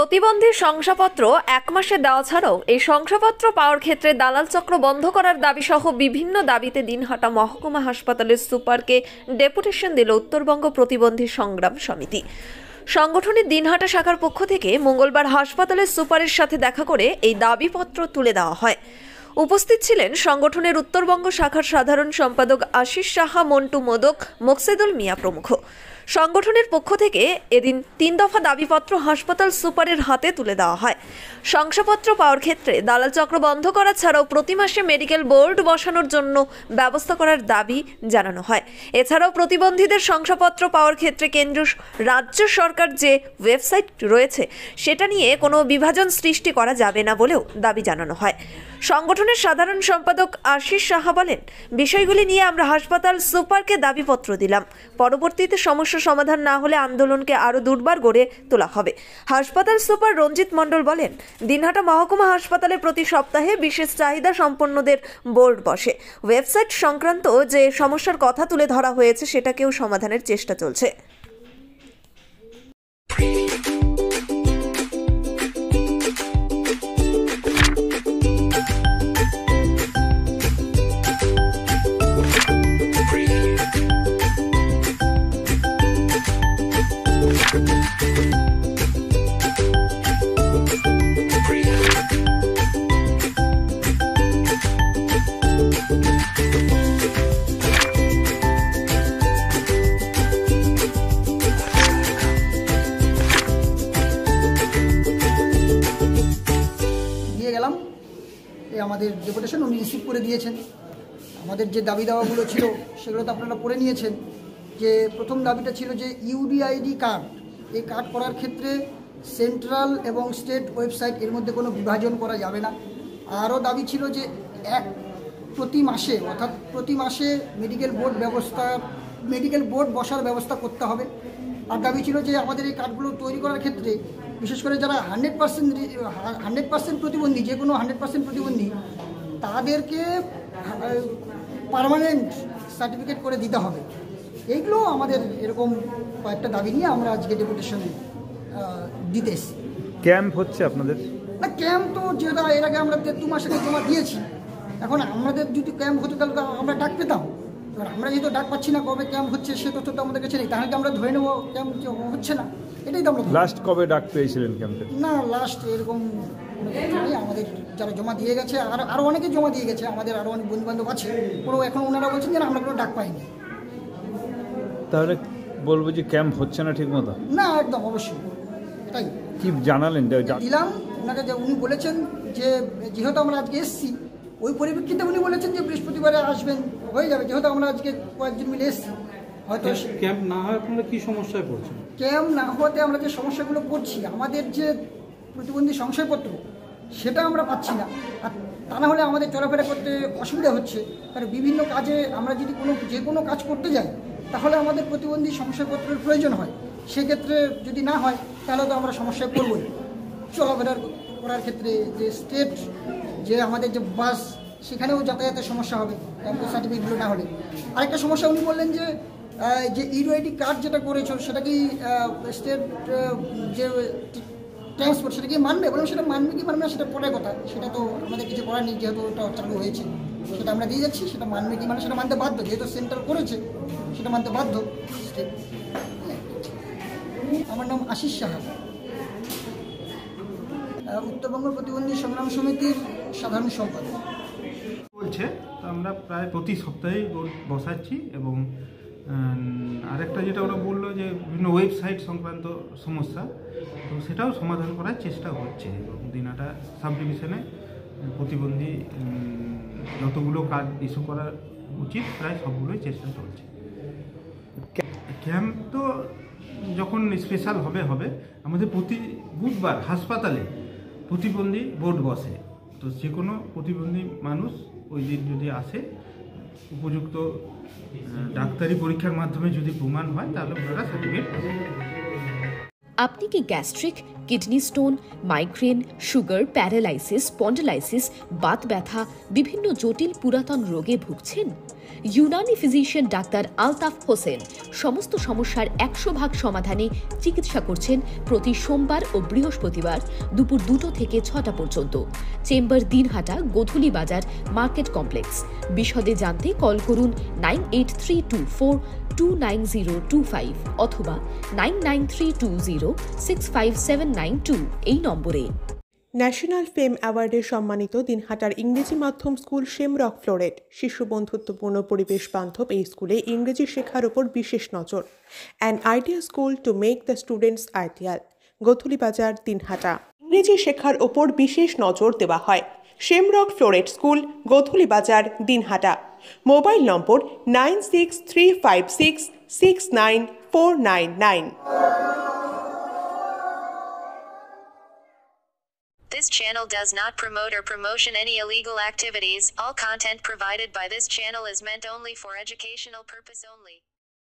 প্রতিবন্ধী শংসাপত্র 1 মাসে দেওয়া ছাড়াও এই শংসাপত্র পাওয়ার ক্ষেত্রে দালাল চক্র বন্ধ করার দাবি সহ বিভিন্ন দাবিতে দিনহাটা মহকুমা হাসপাতালের সুপারকে ডেপুটেশন দিল উত্তরবঙ্গ প্রতিবন্ধী সংগ্রাম সমিতি। সংগঠনের দিনহাটা শাখার পক্ষ থেকে মঙ্গলবার হাসপাতালের সুপারের সাথে দেখা করে এই দাবিপত্র তুলে দেওয়া হয়। উপস্থিত ছিলেন সংগঠনের উত্তরবঙ্গ শাখার সাধারণ সম্পাদক আশিস সাহা, মন্টু মোদক, মোকসেদুল মিয়া প্রমুখ। সংগঠনের পক্ষ থেকে এদিন 3 দফা দাবিপত্র হাসপাতাল সুপারের হাতে তুলে দেওয়া হয়। শংসাপত্র পাওয়ার ক্ষেত্রে দালাল চক্র বন্ধ করা ছাড়াও প্রতি মাসে মেডিকেল বোর্ড বসানোর জন্য ব্যবস্থা করার দাবি জানানো হয়। এছাড়াও প্রতিবন্ধীদের শংসাপত্র পাওয়ার ক্ষেত্রে কেন্দ্র রাজ্য সরকার যে ওয়েবসাইট রয়েছে সেটা নিয়ে কোনো বিভাজন সৃষ্টি করা যাবে না বলেও দাবি জানানো হয়। সংগঠনের সাধারণ সম্পাদক আশিস সাহা বলেন, বিষয়গুলি নিয়ে আমরা হাসপাতাল সুপারকে দাবিপত্র দিলাম। পরবর্তীতে সমস্যা সমাধান না হলে আন্দোলনকে আরো দুর্বার গড়ে তোলা হবে। হাসপাতাল সুপার রঞ্জিত মণ্ডল বলেন, দিনহাটা মহকুমা হাসপাতালে প্রতি সপ্তাহে বিশেষ চাহিদা সম্পন্নদের বোর্ড বসে। ওয়েবসাইট সংক্রান্ত যে সমস্যার কথা তুলে ধরা হয়েছে সেটাকেও সমাধানের চেষ্টা চলছে। আমাদের ডেপুটেশন উনি রিসিভ করে দিয়েছেন। আমাদের যে দাবি দাওয়াগুলো ছিল সেগুলো তো আপনারা পড়ে নিয়েছেন। যে প্রথম দাবিটা ছিল যে ইউডিআইডি কার্ড, এই কার্ড করার ক্ষেত্রে সেন্ট্রাল এবং স্টেট ওয়েবসাইট এর মধ্যে কোনো বিভাজন করা যাবে না। আরও দাবি ছিল যে প্রতি মাসে অর্থাৎ প্রতি মাসে মেডিকেল বোর্ড বসার ব্যবস্থা করতে হবে। আর দাবি ছিল যে আমাদের এই কার্ডগুলো তৈরি করার ক্ষেত্রে বিশেষ করে যারা 100% প্রতিবন্ধী, যে কোনো 100% প্রতিবন্ধী তাদেরকে পার্মানেন্ট সার্টিফিকেট করে দিতে হবে। এইগুলো আমাদের এরকম কয়েকটা দাবি নিয়ে আমরা আজকে ডেপুটেশন দিতে এসেছি। ক্যাম্প হচ্ছে আপনাদের? না, ক্যাম্প তো যেটা এর আগে আমরা 2 মাস আগে জমা দিয়েছি। এখন আমাদের যদি ক্যাম্প হতো তাহলে আমরা ডাক পেতাম। এবার আমরা যেহেতু ডাক পাচ্ছি না, কবে ক্যাম্প হচ্ছে সে তথ্য তো আমাদের কাছে নেই, তাহলে আমরা ধরে নেবো ক্যাম্প হচ্ছে না। এটাই তো আমরা লাস্ট কবে ডাক পেয়েছিলেন ক্যাম্পে? না, লাস্ট এরকম আমাদের যারা জমা দিয়ে গেছে আরও অনেকে জমা দিয়ে গেছে, আমাদের আরও অনেক বন্ধুবান্ধব আছে, কোনো এখন ওনারা বলছেন যে আমরা কোনো ডাক পাইনি। তাহলে বলবো যে ক্যাম্প হচ্ছে না ঠিক মতো? না, একদম অবশ্যই। এটাই কি জানালেন দিলাম ওনাকে, যে উনি বলেছেন যে যেহেতু আমরা আজকে এসেছি ওই পরিপ্রেক্ষিতে উনি বলেছেন যে বৃহস্পতিবারে আসবেন, হয়ে যাবে। যেহেতু আমরা আজকে কয়েকজন মিলে এসেছি, হয়তো ক্যাম্প না হয় আপনারা কি সমস্যায় পড়ছেন? ক্যাম্প না হওয়াতে আমরা যে সমস্যাগুলো পড়ছি, আমাদের যে প্রতিবন্ধী শংসাপত্র সেটা আমরা পাচ্ছি না। আর তা না হলে আমাদের চলাফেরা করতে অসুবিধা হচ্ছে। কারণ বিভিন্ন কাজে আমরা যদি যে কোনো কাজ করতে যাই তাহলে আমাদের প্রতিবন্ধী শংসাপত্রের প্রয়োজন হয়। সেক্ষেত্রে যদি না হয় তাহলে তো আমরা সমস্যায় পড়বই। চলাফেরা করার ক্ষেত্রে যে স্টেট যে আমাদের যে বাস, সেখানেও যাতায়াতের সমস্যা হবে সার্টিফিকেটগুলো না হলে। আরেকটা সমস্যা উনি বললেন যে ইউআইডি কার্ড যেটা করেছো সেটা কি স্টেট যে ট্রান্সপোর্ট সেটা কি মানবে? বললাম সেটা মানবে কি মানবে না সেটা পরের কথা, সেটা তো আমাদের কিছু করার নেই, যেহেতু ওটা চালু হয়েছে সেটা আমরা দিয়ে যাচ্ছি। সেটা মানবে কি সেটা মানতে বাধ্য, যেহেতু সেন্টার করেছে সেটা মানতে বাধ্য স্টেট। আমার নাম আশিস সাহা, উত্তরবঙ্গ প্রতিবন্ধী সংগ্রাম সমিতির সাধারণ সম্পাদক। বলছে তো আমরা প্রায় প্রতি সপ্তাহেই বসাচ্ছি। এবং আরেকটা যেটা ওরা বললো যে বিভিন্ন ওয়েবসাইট সংক্রান্ত সমস্যা, তো সেটাও সমাধান করার চেষ্টা হচ্ছে। এবং দিনহাটা সাব ডিভিশনে প্রতিবন্ধী যতগুলো কাজ ইস্যু করা উচিত প্রায় সবগুলোই চেষ্টা চলছে। ক্যাম্প তো যখন স্পেশাল হবে আমাদের প্রতি বুধবার হাসপাতালে প্রতিবন্ধী বোর্ড বসে। তো যে কোনো প্রতিবন্ধী মানুষ ওই দিন যদি আসে, উপযুক্ত ডাক্তারি পরীক্ষার মাধ্যমে যদি প্রমাণ হয় তাহলে ওনারা সার্টিফিকেট পাবেন। আপনি কি gastric, kidney stone, migraine, sugar, paralysis, spondylosis, Baat ব্যথা, বিভিন্ন জটিল পুরাতন রোগে ভুগছেন? ইউনানি ফিজিশিয়ান ডাক্তার আলতাফ হোসেন সমস্ত সমস্যার 100% সমাধানে চিকিৎসা করছেন প্রতি সোমবার ও বৃহস্পতিবার দুপুর 2টো থেকে 6টা পর্যন্ত। চেম্বার দিনহাটা, গোধূলি বাজার, মার্কেট কমপ্লেক্স। বিশদে জানতে কল করুন 9832429025 অথবা 9932065792 এই নম্বরে। ন্যাশনাল ফেম অ্যাওয়ার্ডে সম্মানিত দিনহাটার ইংরেজি মাধ্যম স্কুল শেমরক ফ্লোরেট। শিশু বন্ধুত্বপূর্ণ পরিবেশ বান্ধব এই স্কুলে ইংরেজি শেখার ওপর বিশেষ নজর। An idea school to make the students ideal. Godhuli Bazar, Dinhata. ইংরেজি শেখার ওপর বিশেষ নজর দেওয়া হয়। Shamrock floret school, Godhuli Bazar, Dinhata. Mobile number 9635669499। This channel does not promote or promotion any illegal activities. All content provided by this channel is meant only for educational purpose only.